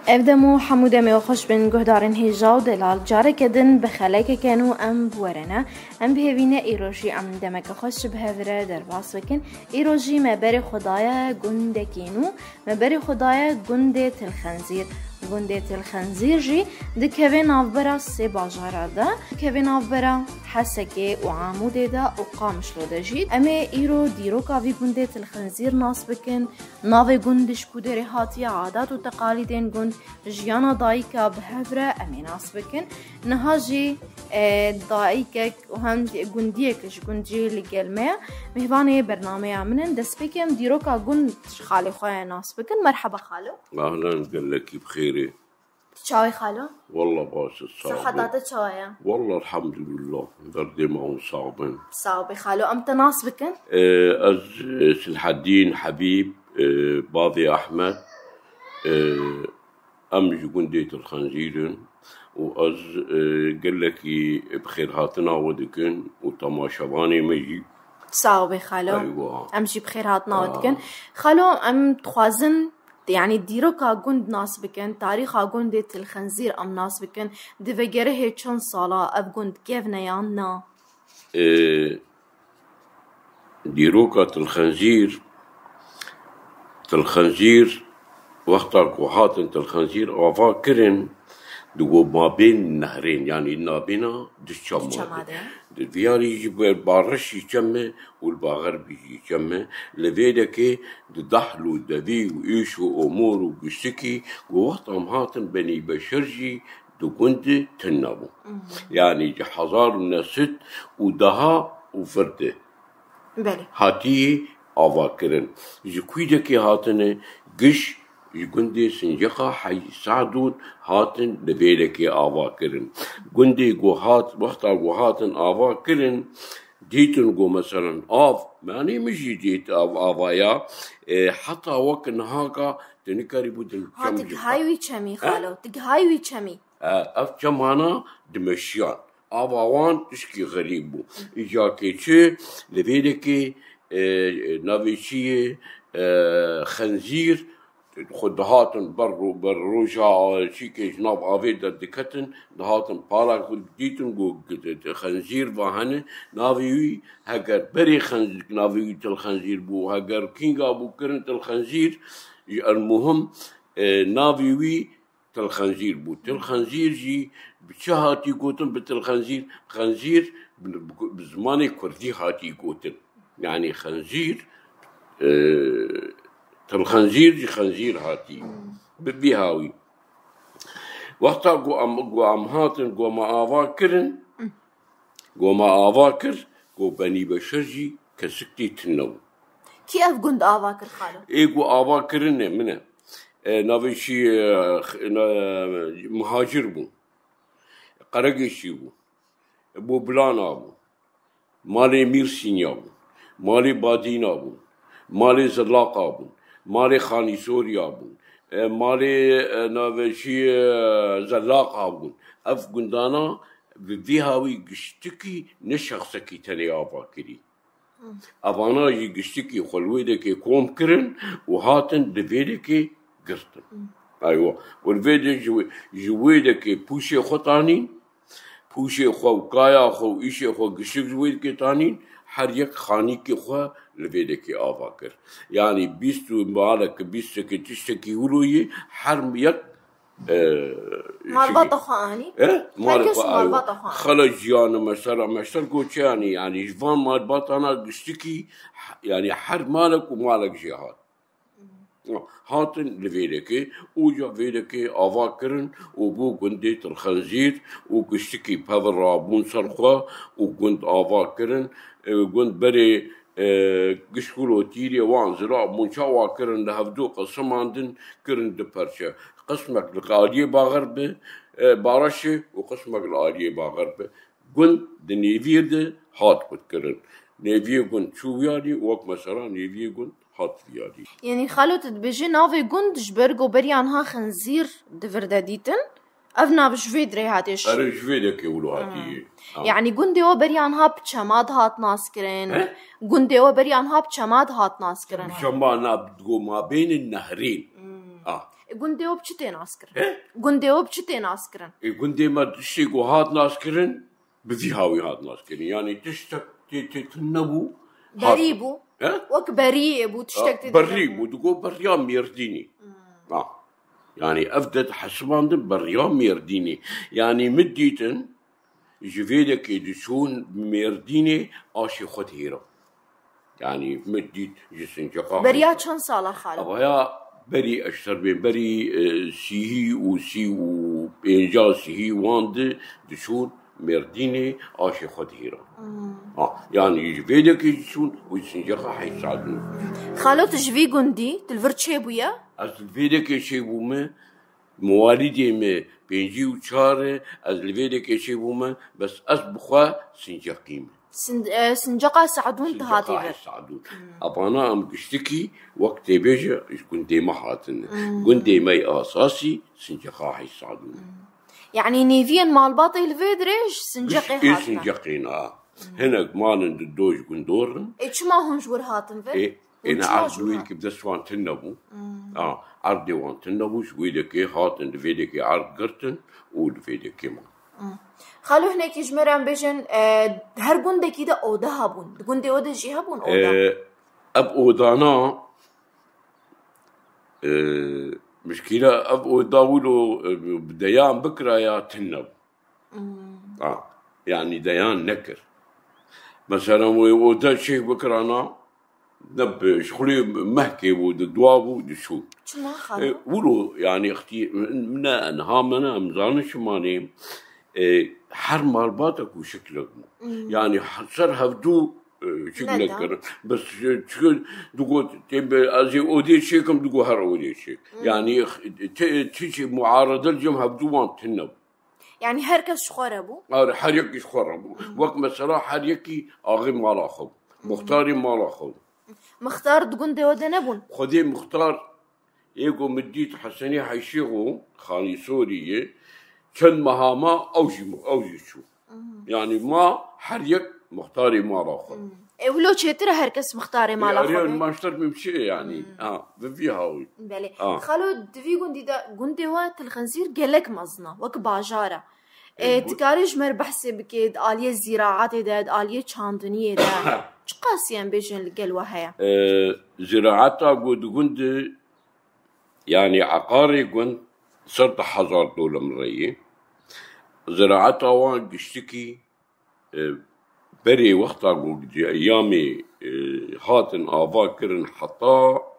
ابدمو حموده می خوش بن گهدارن هیجا و دلال جاره کدن بخلاک کنو ام بورنا ام بهوینه ایروژی ام دمک خوش بهوره در باس بکن ایروژی مبر خدای گنده کینو مبر خدای گنده تلخنزیر گنده تلخنزیر جی دکوه نافبرا سی باجارا دا کوه نافبرا حسکه و عاموده دا و قامشلو دا جید امه ایرو دیروکا وی گنده تلخنزیر ناس بکن ناوه گندش کودر هاتی عادات و تقالیدین گند جیانا دایکا بهوره امه ناس بکن نها جی دایکک و هم گندیکش گندجی لگلمه مهوانه برنامه منن دست بکم دیروکا گند خالی خواه ناس بکن. مرحبا خالو. اهلا قال لك بخيري. شاوي خالو؟ والله باش صعب. صحتك شوية؟ والله الحمد لله بردي معه صعبين. صعبي خالو أمتى ناس بكن؟ أز سلح الدين حبيب باضي أحمد أمج جندية الخنزير وأز قال لك بخير هاتنا ودكن وطماشباني مجي. صعبي خالو. أيوة. أمشي بخير هاتنا ودكن. خالو أم تخوازن يعني ديروكا جند ناس بكن تاريخا جندة الخنزير أم ناس بكن دفجره چون صالة أب جند كيف نيانا ديروكا الخنزير وقتا كوحاتن الخنزير وفا كرن دو ما بين النهرين يعني النابنا دشامة الفياري يجي بارش يجمع والباغرب يجمع لفيدك دحلو دبي ويشو امور وبشتكي ووقتهم هاتن بني بشرجي دو كنت تنابو يعني حزار الناست ودها وفرده بله هاتي افاكرن يجي كويدك هاتن قش جندي سنجقة حي سعدون هاتن لبيلك آواكرن جندي جوهات وقتا جوهاتن آواكرن ديتن جو مثلا ماني مشي ديت آوايا حتى وكن هاكا تنكري بدل هاتك هايوي چمي خالو تك هايوي چمي جمانا دمشيان آوان تشكي غريبو إجاكي چه لبيلك نافيشي خنزير خود دهاتن بروجا شيكي جناب عفيدة دكتن دهاتن بالا خود ديتن جو خنزير وهن نافيوي هجر بري خنزير نافيوي الخنزير بو هجر كينغا بو كرنت الخنزير المهم نافيوي الخنزير بو الخنزير جي بشهاتي قوتن بتلخنزير خنزير بزماني كردي هاتي قوتن يعني خنزير الخنزير خنزير هاتي ببيهاوي وقتا جو ام هاتن جو ما آواكرن جو ما آواكر جو بني بشرجي كسكتي تنو كيف قند آواكر خالو؟ جو آواكرن منه نافيشي مهاجر بو قرقشي بو بلانا بو مالي ميرسينيا بو مالي بادينا بو مالي زلاقا بو مالي خاني سوريا بون مالي نافشي زلاق هابون اف قندانا بفيهاوي قشتكي نشخصكي تاني آفاكري افانا يجي قشتكي خلويدكي كوم كرن وهاتن دفيدكي قرطن ايوه والفيدك جويدكي بوشي خطانين بوشي خو وكايا خو ايشي خو قشتك جويدكي تانين هر یک خانی که خواه لویده که آوا کر یعنی 20 مالک 20 که تشتکی هلوی هر یک مربطة خاني مالك خلا جيانا مشتر كوتشاني يعني جفان مربطة أنا قشتكي يعني هر مالك ومالك جهات هاتن لفيدك وجا فيدك آواكرن وبو قنديت الخنزير وقشتكي بهذا رابون صرخة وقند آواكرن قند بري قشكولو تيري وان زراع منشا واكرن لهفدو قسم عندن كرن دبرشا قسمك القالية باغرب بارشة وقسمك القالية باغرب قند دنيفير ده هات قد كرن نيفير قند شو يالي وقت مثلا نيفير قند هات فيالي يعني خالو تدبجي نافي قند جبرقو بريانها خنزير دفرداديتن أفنا بشويد ريهاتش أنا شويدك يقولوا هاتي يعني قندي وبريان هاب چماد هات ناسكرين قندي وبريان هاب چماد هات ناسكرين شما نبدو ما بين النهرين قنديو بشتي ناسكرن قنديو بشتي ناسكرن قندي ما تشتي وهات ناسكرن بذي هاوي هات ناسكرن يعني تشتك تتنبو بريبو وك بريبو تشتك بريبو تقول بريام يرديني يعني أفدت حسبان بريام يرديني يعني مديتن جفيدك يدشون ميرديني آشي خد هيرا يعني مديت جسن جقاق بريا چند سالا خالو أبايا بري أشتر بين بري سيهي وسي وإنجاز سيهي واند دشون ميرديني آشي خد هيرا يعني جفيدك يدشون وجسن جقاق حيساعدون خالو تجفي قندي تلفر چيبويا از الفيدك شيبومه موالدي ما بينجي وشاره از الفيدك شيبومه بس از بخوا سنجقيمه سنجقا سعدون تهاتي بر سعدون أبانا أم قشتكي وقت بيجا كنت ما حاتن كنت ماي أساسي سنجقا حي سعدون يعني نيفين مال باطي الفيدريش سنجقي هاتنا سنجقينا هنا مالن الدوج كندورن إيش ما هون جور هاتن في أنا عارف ويدك بدس وان تنبو عردي وان تنبو شويدك هاتن دفيدك عرض قرتن ودفيدك ما خالو هناك يجمران بيجن هر قنده كده أودا هابون قنده أودا جي هابون أودا أب أودانا مشكلة أب أودا ولو بديان بكرة يا تنب يعني ديان نكر مثلا أودا شيء بكرة نب شغلي محكي ودوابو دشو شنو خالو ولو يعني اختي من انهامنا مزانش ماني حر مالباتك وشكلك يعني صار هفدو شكلك بس تقول تبي ازي اودي شيكم تقول هر اودي شيك يعني تيجي معارضه الجم هفدو وان تنب يعني هركس شخربو حريكي شخربو وقت مثلا حريكي اغي مالاخو مختاري مالاخو مختار تقندي ودا نبون خدي مختار يقو مديت حسني حيشيغو خالي سورية كان مهاما أوجي شو يعني ما حريك مختاري ما راخو ولو تشتري هركس مختاري ما راخو يعني ما اشتر بمشي يعني بفي هاوي بلي خالو دفي قندي دا قندي وات الخنزير قالك مزنا وك باجارة تكاريج مر بحسي بكيد آلية الزراعات داد آلية چاندنية دا چه قاسيان بيجن القلوة هيا زراعتا قند يعني عقاري قند صرت حزار دولة مرية زراعتا وان قشتكي بري وقتا قد ايامي هاتن آبا كرن حطا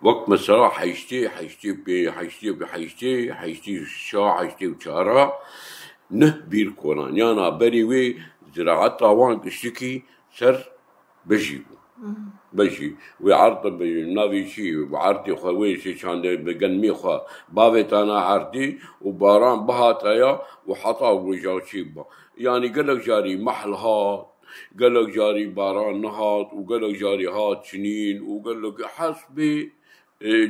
وقت مثلا حيشتي شا حيشتي وشارع نه بير كونان يانا بريوي زراعة طاوان كشتكي سر بجي وعرض بنافي شي وعرضي خوي شي كان بقلمي خو بابت انا عرضي وباران بهاتايا وحطا وجا شيبا يعني قالك جاري محل هات قالك جاري باران نهات وقالك جاري هات سنين وقالك حسبي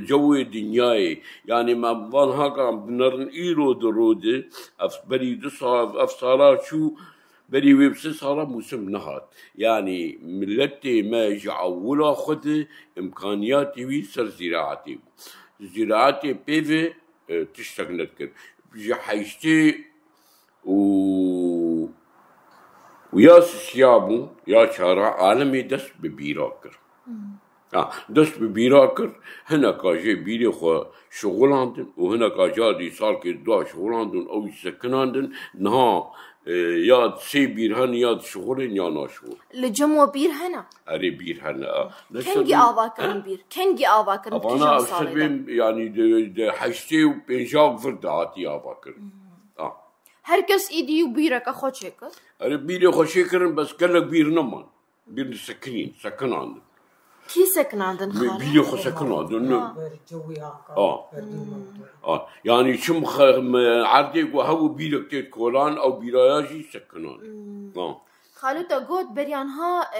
جو دنياي يعني ما بان هاكا بنرن ايرو درودي بري دصا افصالات شو بري ويبس صار موسم نهات يعني ملتي ما جعولا خد امكانياتي ويسر زراعتي بيفي تشتغل كر بيجي حيشتي وياس شيابو يا شارع عالمي دس ببيراكر دست ببيراكر هنا كاجي بيري خو شغل عندن وهنا كاجادي صار كدوا شغل عندن او يسكن عندن نها ياد سي بير هن ياد شغلين يا ناشغل لجمو بير هنا اري بير هنا كنجي آواكرن بير كنجي آواكرن أنا أستبين يعني ده حشتي وبنجاق فرداتي آواكرن هركس إيدي وبيرك أخو شكر اري بيري خو شكرن بس قالك بير نمان بير سكن عندن كي سكن عندن خالد؟ بيجي خو سكن عندن يعني شم عردي وهو بيرك تيت كولان او بيراياجي سكن عندن خالد تقول بريانها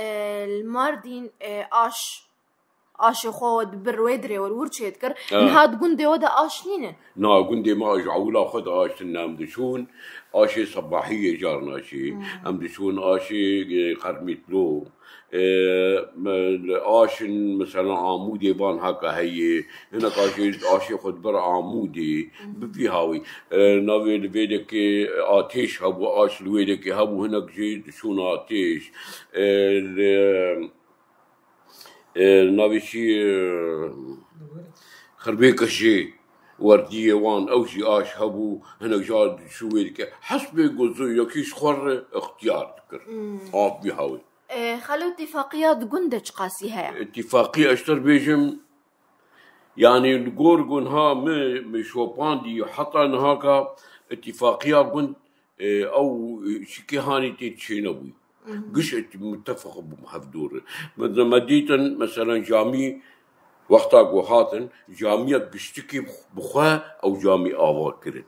الماردين آش خود برويدري والورشيت كر نهاد قندي ودا آش نينن نا قندي ما أجعولا خد آش نام دشون آشي صباحية جارنا شي أم دشون آشي قرميت لو آشن مثلا عمودي بان هكا هي هناك آشي خد برا عمودي بفي هاوي ناوي الفيدك آتيش هبو آش الويدك هبو هناك جيد شون آتيش ناوي شي خربيك شي وردية وان أو شي آش هبو هناك جاد شو ويدك حسب قوزو يكيش خور اختيار ذكر بفي هاوي خلو اتفاقيات قندج قاسي هيا اتفاقية اشتر بيجم يعني الجورجون ها مشوبان دي حتى هاكا اتفاقية قند او شكي هاني تيتشينوي قش متفق بمحفدور مديتا مثلا جامي وقتا قوهاتن جامية قشتكي بخوا او جامي آواكرن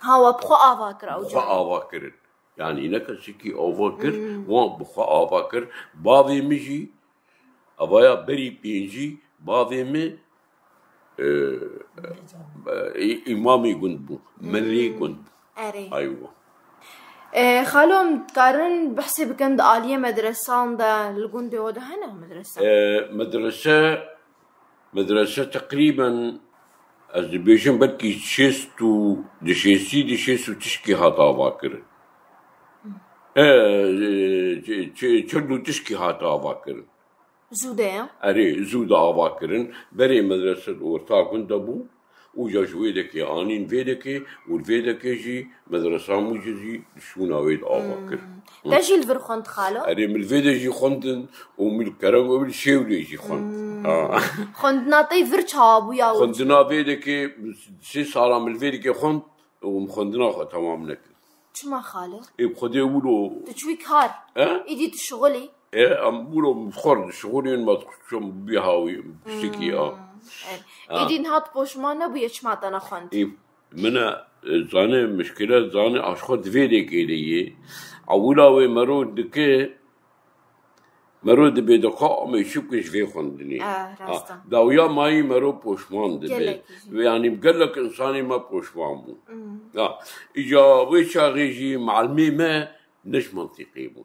هاو بخوا آواكر او بخوا آواكرن يعني نكا شكي آواكر وان بخوا آواكر باوي مجي أبايا بري بينجي باوي مي إمامي قندبو مري قندبو أري أيوة خالو متقارن بحسب كند آلية مدرسة دا القندي وده هنا مدرسة تقريبا أزبيشن بركي شيستو دشيستو تشكي هاتا واكر چلو تشكي هاتا واكر زوده أري زودا واكرن بري مدرسة أورتاكن دبو وجا شويدك آنين فيدك والفيدك جي مدرسة موجزي شونا ويد واكر تجي الفرخند خالو أري من الفيدك جي خندن ومن الكرم ومن الشيولي جي خند خند ناطي فرشابو يا خندنا فيدك سي صار من الفيدك خند ومخندنا تمام نك شما خالو بخدي ولو تشوي كار إيدي تشغلي أم بولو مخرج شغلين ما تخشم بيهاوي بشكي إيدي نهات بوش ما نبي يشمع أنا خند منا زاني مشكلة زاني أشخد فيدك إليه أولاوي مرود دكي مرود بدقاء ما يشوفش في خندني راستا داويا ماي مرو بوشمان دبي يعني بقلك إنساني ما بوشمان بو إجا ويشا غيجي معلمي ما نش منطقي بو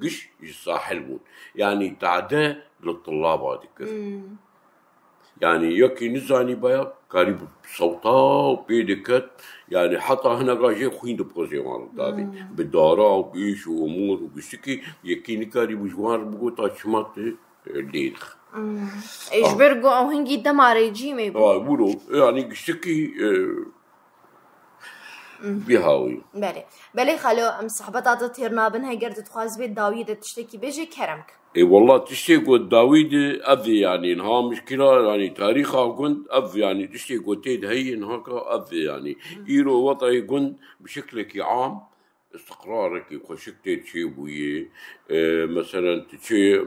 قش يصاحل بون يعني تعدى للطلاب هذيك يعني يكي نزاني بايا قريب صوتا بيدكت يعني حتى هنا راجع خوين دبوزي مال دادي بالدارا وبيش وامور وبشكي يكي نكاري بجوار بقول تاشمات ليخ ايش برجو او هنجي دماري جيمي بقولوا يعني قشتكي بيهاوي بلي خالو ام صحبتات تيرنابن هي قرد تخواز بيت داويد تشتكي بيجي كرمك اي والله تشتكي داويد افي يعني انها مشكله يعني تاريخها كنت افي يعني تشتكي تيد هي انها افي يعني ايرو وضعي كنت بشكل عام استقرارك وشكتي شيء بويه مثلا تشي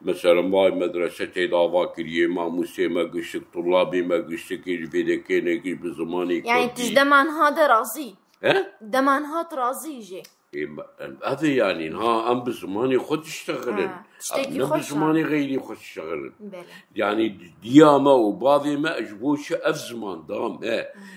مثلا ما مدرستي دعوة كريه ما مسيما قشك طلابي ما قشك الفيدكينك بزمانك يعني تجدمان هذا رازي دمان هات رازي جي هذا يعني انها ام بزماني خد اشتغلن بزماني غيري خد اشتغلن يعني دياما وبعضي ما اجبوش اف زمان دام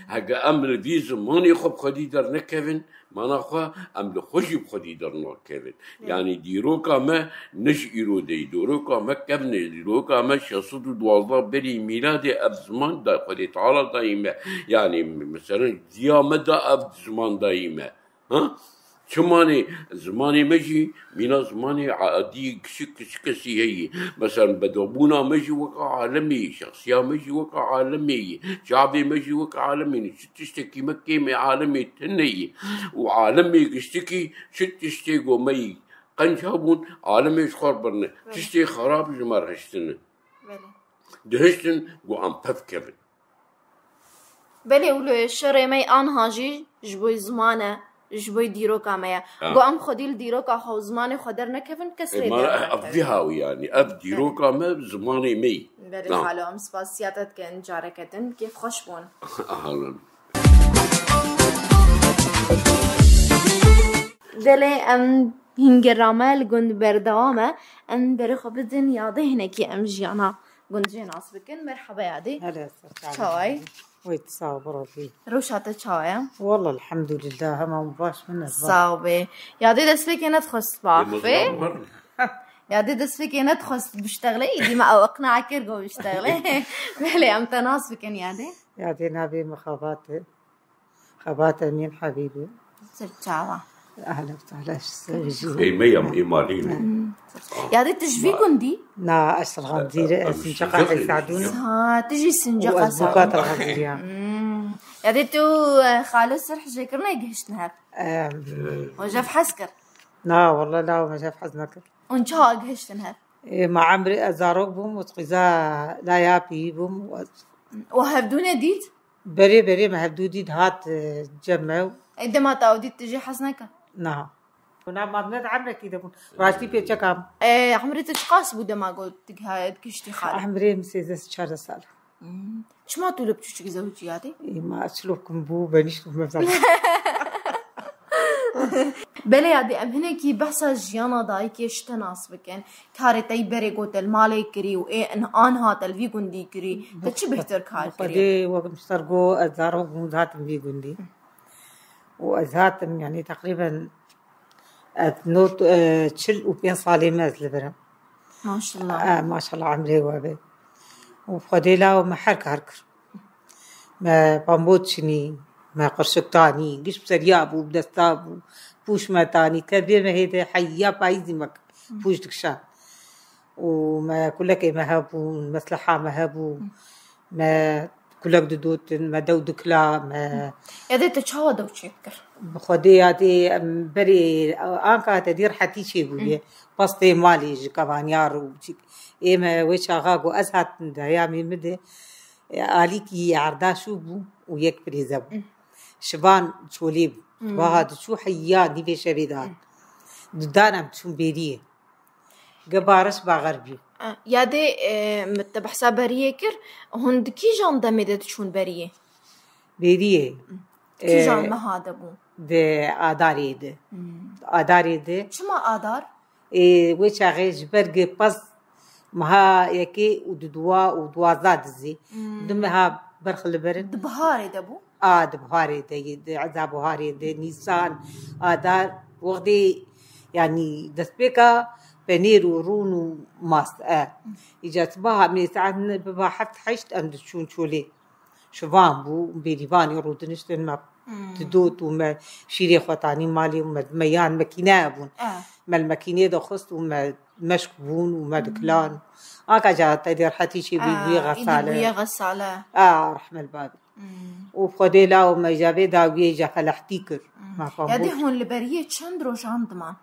هكا ام في زماني خب خديدر نكفن ما نخوا ام لخوشي بخديدر نكفن يعني ديروكا ما نش ايرو دي ديروكا ما كفن ديروكا ما شصدو دوالله بري ميلادي اف زمان دا خدي تعالى دايما يعني مثلا دياما دا اف زمان دايما شماني زماني مجي مينا زماني عادي كشكسي هي مثلا بدوبونا مجي وقع عالمي شخصية مجي وقع عالمي شعبي مجي وقع عالمي تشتكي مكي عالمي تني وعالمي كشتكي تشتكي مي قنشابون عالمي شخربرنا تشتكي خراب جمار هشتن دهشتن وعم بفكر بلي ولو شري مي انهاجي جبوي زمانه جبوي ديرو كاميا قو ام خديل ديرو كا خو زماني خدر نكفن كسري ما افديها يعني اب ديرو كاما زماني مي بري حالو ام سباسياتت كان جاركتن كيف خوشبون اهلا دلي ام هنجرامل قند بردوامه ام بري خبدن ياضي هناكي ام جيانا قند جيناس بكن مرحبا يادي هلا شاي ويتصابروا فيه روشات شاي والله الحمد لله ما مباش منه صعبة يا دي دسلي كانت خص بعفي يا دي دسفك ندخل بشتغلي دي ما او اقنع كيرجو بشتغلي بلي ام تناصفك يا دي يا دي نبي مخاباتي خباتي مين حبيبي سرتشاوا اهلا وسهلا شو اي ميم ايمالين يا دي تجفيكم دي نا أشتر غندير سنجقة يساعدونا تجي سنجقة وأزبوقات الغندير يا دي تو خالص سرح جيكرنا يجهشتنها وجاف حسكر نا والله لا وما شاف حزنك ونشا اجهشتنها ما عمري أزاروك بوم وتقيزا لا يابي بوم وهبدونا ديت بري ما هبدو ديد هات جمعوا عندما تعوديت تجي حسنك نعم ونا ما بنت عمرك كده بون راشتي في كم عمري تشقاس بودا ما قلت تكشتي خالد عمري مسيزة شهر سال شو ما طلب تشتكي زوجي هذه ما أسلوبكم بو بنيش مفزع بله یادی ام هنه کی بحثا جیانا دای که اشتناس بکن کاری تای بره گوتل مالی کری و ان آنها تلوی گندی کری تا چی بهتر کار کری؟ خدي وقت مسترقو أزاره بموزات بي قندي وأزهات يعني تقريبا نوت تشل وبين صالي مازل برا ما شاء الله ما شاء الله عمري وابي وخدي لا وما حرك هركر ما بامبوتشني ما قرشك تاني قش بسرياب وبدستاب بوش ما تاني كبير ما هيدا حيا بايزي مك بوش دكشان وما كلك ما هبو المصلحة ما هبو ما كلك دودوت ما دودك لا ما يادي تشاو دوتشيكر بخدي هذه بري أنك تدير حتى شيء بولي بس مالي كمان يارو إما وش أغاقو أزهات دايامي مدة عليكي عردا شو بو ويك بريزب شبان شوليب وهذا شو حيا دي في شبيدان دانا بتشون بيريه قبارش باغربي يادي متبحسا بريه كر هندكي جان دميدة تشون بريه بيريه كي جان ما هذا بو ده آداري ده شو ما آدار؟ وش أغيش برجع بس مها يكي ودوازات زي دمها برخل برد دبهاري دبو؟ دبهاري ده عذاب بهاري ده نيسان آدار وغدي يعني دسبيكا بنير ورون وماس إجت بها من ساعة بها حفت حشت أند شولي شوفان بو بيريبان يرودنش ما تدوت وما شيري خواتاني مالي وما ميان مكينة بون ما المكينة ده خست وما مشكبون وما دكلان كجا تدير حتى شي بيبي غسالة بيبي غسالة رحم الباب وبخدي لا وما جابي داوي جا فلحتيكر ما فهمت يادي هون البرية چند روش عندمان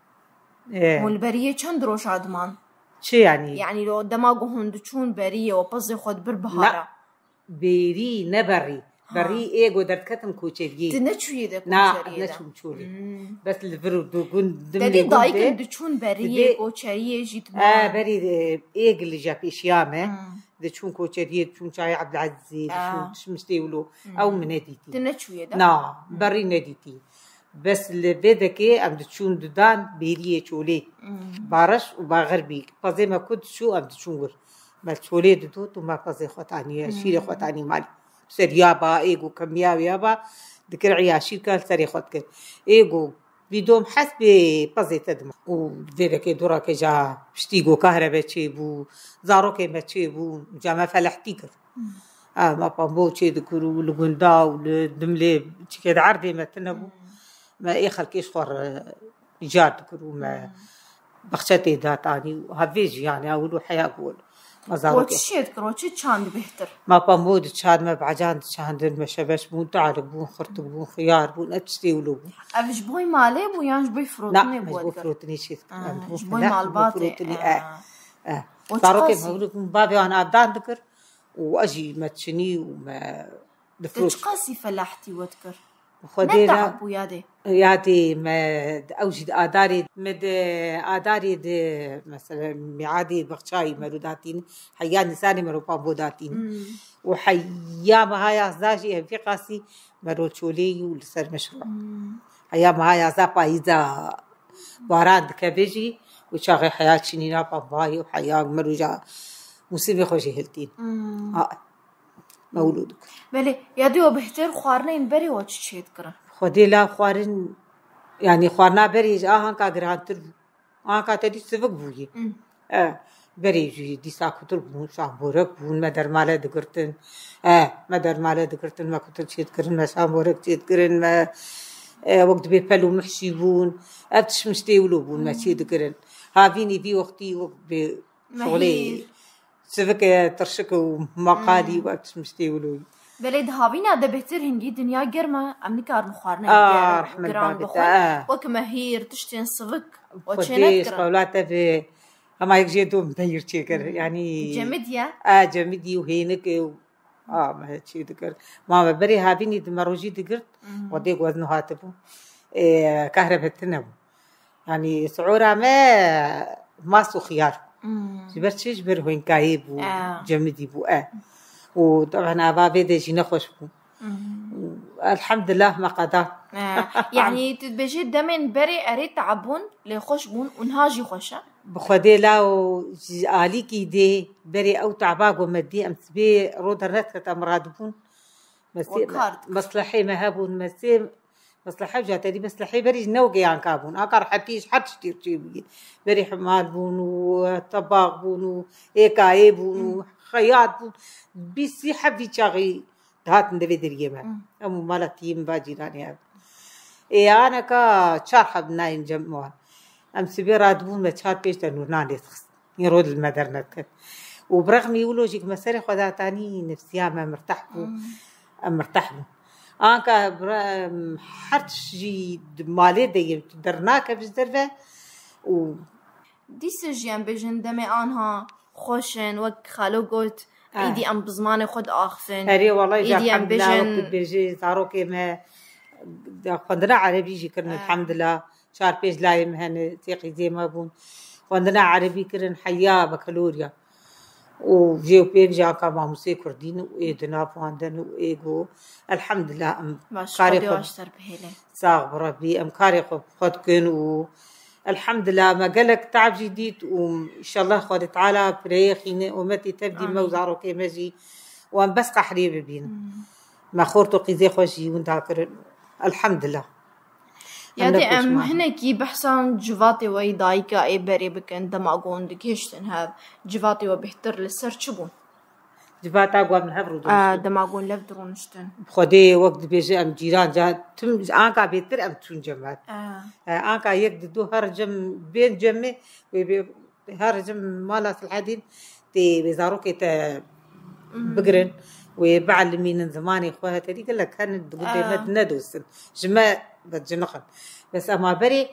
هون البرية چند روش عندمان شي يعني لو دماغو هندچون برية وبزي خود بربهارة لا بيري نبري بري ايغو دركتم كوچري تنچوي ده كوچري نچوم چوري بس الفرو دوغون دمي دايك دچون بري كوچري جيت بري ايغ اللي جا بيشيامه دچون كوچري دچون شاي عبد العزيز دچون شمستيولو او مناديتي تنچوي ده نا بري نديتي بس اللي بدكي ام دچون ددان بيري چولي بارش وباغربي فزي ما كنت شو ام دچون ما چولي ددوت وما فزي خوتاني شيري خوتاني مالي سريابا ايغو كمياو يابا ذكر عياشي كان سري خدك ايغو بدوم حسب بزي تدم وذلك دورا كجا بشتيغو كهرباء تشيبو زارو كما تشيبو جاما فلحتيكر ما بامبو تشي ذكرو لغندا ولدملي كده عرضي ما تنبو ما اي خلكيش خور جار ذكرو ما بخشتي داتاني وهفيج يعني اولو حياه اقول وتشي يذكر وتشي تشاند بهتر ما بامود تشاند ما بعجان تشاند المشبش بون تعرق بون خرط بون خيار بون اتشتي ولو افش بوي مالي بو يانج بوي فروتني بو لا فروتني شي بوي مال باطي طارق مولك من بابي انا ابدان ذكر واجي ما تشني وما دفروت قاسي فلاحتي وذكر خدينا يادي ما اوجد اداري مد اداري د مثلا معادي بخشاي مروداتين حيا نساني مروبا بوداتين وحيا ما هي ازاجي في قاسي مروتشولي ولسر مشروع حيا ما هي ازا بايزا باراد كبيجي وشاغي حياه شنينا باباي وحيا مروجا مصيبه خوشي هلتين مولودك بله يادي وبهتر خوارنين بري وتشي تذكر خدي لا خوارن يعني خوارنا بري كا غرانتر كا تدي سبق بوي بريجي دي ساكتر بون شامبورك بون مدر ماله دقرتن مدر ماله دقرتن ما كنت شيء تكرن ما شامبورك شيء تكرن ما وقت بيبلو محشي بون أبتش مستيولو بون ما شيء تكرن هافيني في وقتي وقت بشغلي سفك ترشك ومقالي وأبتش مستيولو بلد هاوینا ده بهتر هنگی دنیا گرمه امریکا مخارنه رحمة گران الله بخور وكمهير تشتين صفك وتشينات قولاته في هما يجيدوا مدير تشيكر يعني جمدية جمدي وهينك ما هادشي ذكر ما بري هابيني دمروجي ذكرت وديك وزنه هاتبو كهرباء التنبو يعني سعورها ما سو خيار جبرت شي جبر وين كايب وجمدي بو وطبعا أبابي ديجي نخوش بو الحمد لله ما قضى يعني تبجي دمن بري أريد تعبون لخوش بون ونهاجي خوشة بخدي لاو آلي كي دي بري أو تعباق ومدي أمس بي رودرنت كتمراد بون مصلحي مهابون مسي مصلحة جاتي دي مصلحي بري نوقي عن كابون أكار حتيش حتشتير شي بري حمال بون وطباق بون وإيكاي بون وخياط بون بيسي حبي شاغي هات ندبي دريمه أمو مالتيم باجيراني هذا أنا كا شرح بناين جمعها أمس بيراد بون ما شار بيش تنورنا ليتخس يرود المدرنة وبرغم يقولوا جيك مساري خدا تاني نفسيا ما مرتاح بو مرتاح بو كا حرتش جي مالي دي درناك بزدرفه و دي سجيان بجن دمي آنها خوشن وك خالو قلت ايدي ام بزمان خود اخفن هري والله جا الحمد لله وقت بيجي زاروكي ما خندنا عربي جي كرن الحمد لله شار بيج لاي مهن تيقي زي ما بون خندنا عربي كرن حيا بكالوريا وجيو بيرجع كما موسيقى كردين وإيدنا فاندن وإيجو الحمد لله أم كاري صاغ بربي أم كاري خد كن الحمد لله ما قالك تعب جديد وإن شاء الله خد تعالى بريخي ومتي تبدي موزارو كيماجي وأم بس قحريبي بينا ما خورتو قيزي خوشي ونداكر الحمد لله يادي أم هناكي بحسن جواتي ويدايكا أي بري بكن دماغون دكيشتن هذا جواتي وبهتر للسر شبون جباتا قوام الهبرو دماغون لفدرونشتن بخدي وقت بيجي أم جيران جا تم آنكا بيتر أم تون جمعات آنكا يقددو هرجم بين جمع هرجم مالاس الحديد تي بيزاروكي تا بقرن وبعلمين زماني إخوها تدي قال لك كانت قدامنا ندوس جماع بتجنقن بس أما بري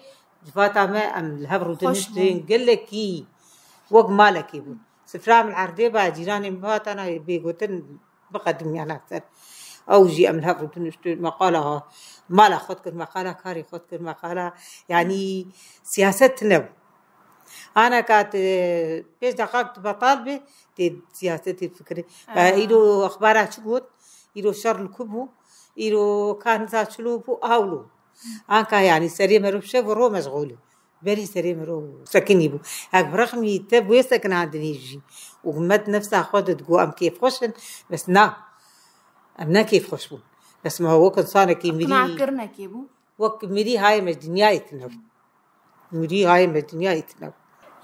جفاتا ما أم الهبرو تنشتين قال لك كي وق مالك يبون سفرام العردي بعد جيراني مفاتنا بيقولن بقدم يعني أكثر أو جي أم الهبرو تنشتين مقالها مالا خدكر مقالة كاري خدكر مقالة يعني سياسة نو أنا كات بيش دقائق بطالبة تي سياسة الفكرة إيرو أخبارات شقود إيرو شر الكبو إيرو كان ذات شلوبو أولو أنك يعني سري مروبشة ورو مشغولة بري سري مرو سكني بو هاك برغم يتب ويسكن عندني يجي وقمت نفسها خدت جو أم كيف خوشن بس نا أمنا كيف خوش بو بس ما هو وقت صار كي مري ما كرنا كيبو وقت مري هاي مش دنيا يتنب مري هاي مش دنيا يتنب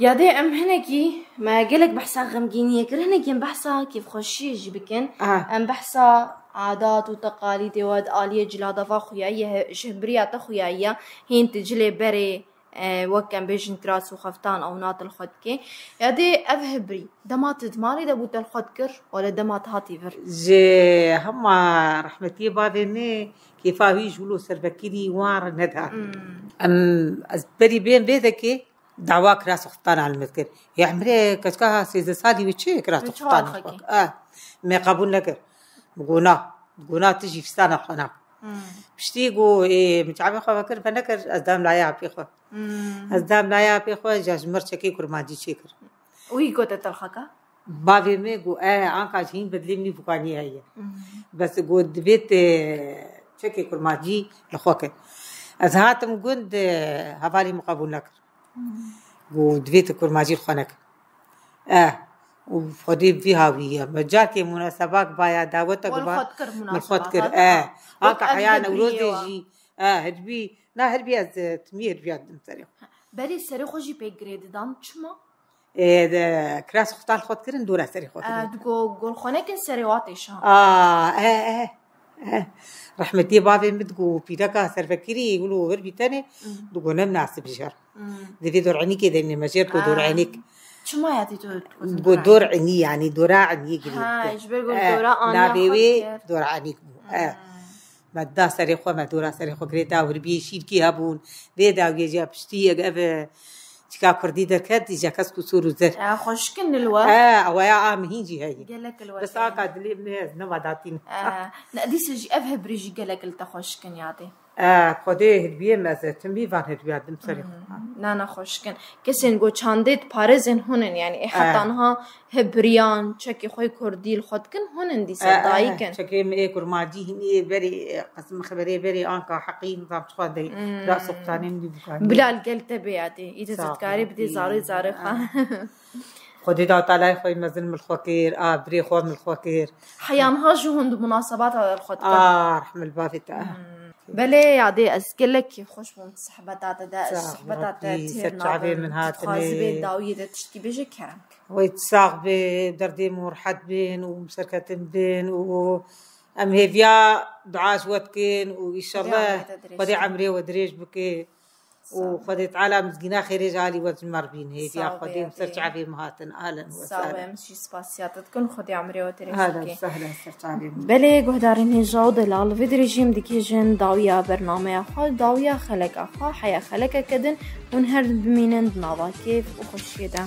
يا دي أم هناكي ما قالك بحثا غمجينية كر هناكي بحثا كيف خوشي يجبكن أم بحثا عادات وتقاليد واد آلية جلادة فاخويا شهبريات خويا هين تجلي بري وكان بيجن تراس وخفتان أو نات الخدكي يا دي أفهبري دمات دمالي دبوت الخدكر ولا دمات هاتيفر جي هما رحمتي بابي كيف يجولو سربكيري وار ندها أم بري بين بيدكي دعواك راس خفتان على المذكر يا عمري كشكاها سيزة سالي وشيك راس خفتان ما قبول لك بقونا تجي في سنة خنا بشتيقو متعبي خوا بكر فنكر أزدام لا يا بيخوا أزدام لا يا بيخوا جاج مرشكي كرماجي شكر وهي قوة تلخكا بابي ميقو عنكا جين بدلمني بقاني هي بس قود بيت شكي كرماجي لخوك أزهاتم قند هفالي مقابل لك قود بيت كرماجي لخونك وفضيب فيها ويا مجاكي مناسبات بايا دعوتك والخدكر مناسبات هاكا حيانا ولوزيجي هربي نا هربي از تمير بياد نتريو بري سري خوجي بي جريد دان چما كراس خطال خود كرن دورا سري خود دقو قول خونكن سريواتيشان رحمتي بابي مدقو بيدكا سرفكيري يقولوا غير بيتاني دقو نمناسب بشار دي دور عينيك إذا مجير دور عينيك شو ما يعطي تقول دور عيني يعني دورا عيني قريب يجبر قول دورا أنا نابيوي دور عينيك ما دا سري خو ما دورا سري خو قريتا وربي شيركي هابون بيدا ويجي بشتي أجاب تكا كردي دركت يجا كسكو سورو زر خوشكن الوا أويا مهيجي هاي قالك الوا بس أكاد لي منهز نباداتين نقديس جي أفهم بريجي قالك التخوشكن يعطي خدای هدیه مزه تنبی وان هدیه دم سری نه خوشکن کسی نگو چندت پارزن هنن یعنی حتی آنها هبریان چکی خوی کردیل خود کن هنن دی صدایی کن چکی می کرماجی هنی بری قسم خبری بری آنکا حقیم زم خود دی راس قطانین دی بکن بلال قلت بیادی ایت زدکاری بدی زاری خان خدای دا تعالی خوی مزن ملخوکیر بری خود ملخوکیر حیانها جو هند مناسبات الخود کن رحم البافي بلي عادي أسكلك خوش بون صحبتات دا صحبتات تيرنا من هاتني خازبي داوية تشتكي بيجي كرنك ويتساغبي دردي مرحد بين ومسركة بين و أم هيفيا دعاش واتكين وإن شاء الله خدي عمري ودريج بكي وخدي تعالى مسكينة خير جالي وزمر بين هيفيا خدي مسرچع في مهاتن أهلا وسهلا ساوي مشي سباسياتتكن خدي عمري ودريج بكي أهلا وسهلا مسرچع في بلي قهدارين هجاو دلال في دريجيم ديكي جن داوية برنامج خال داوية خلق أخا حيا خلق كدن ونهر بمينن ناوا كيف وخشيدا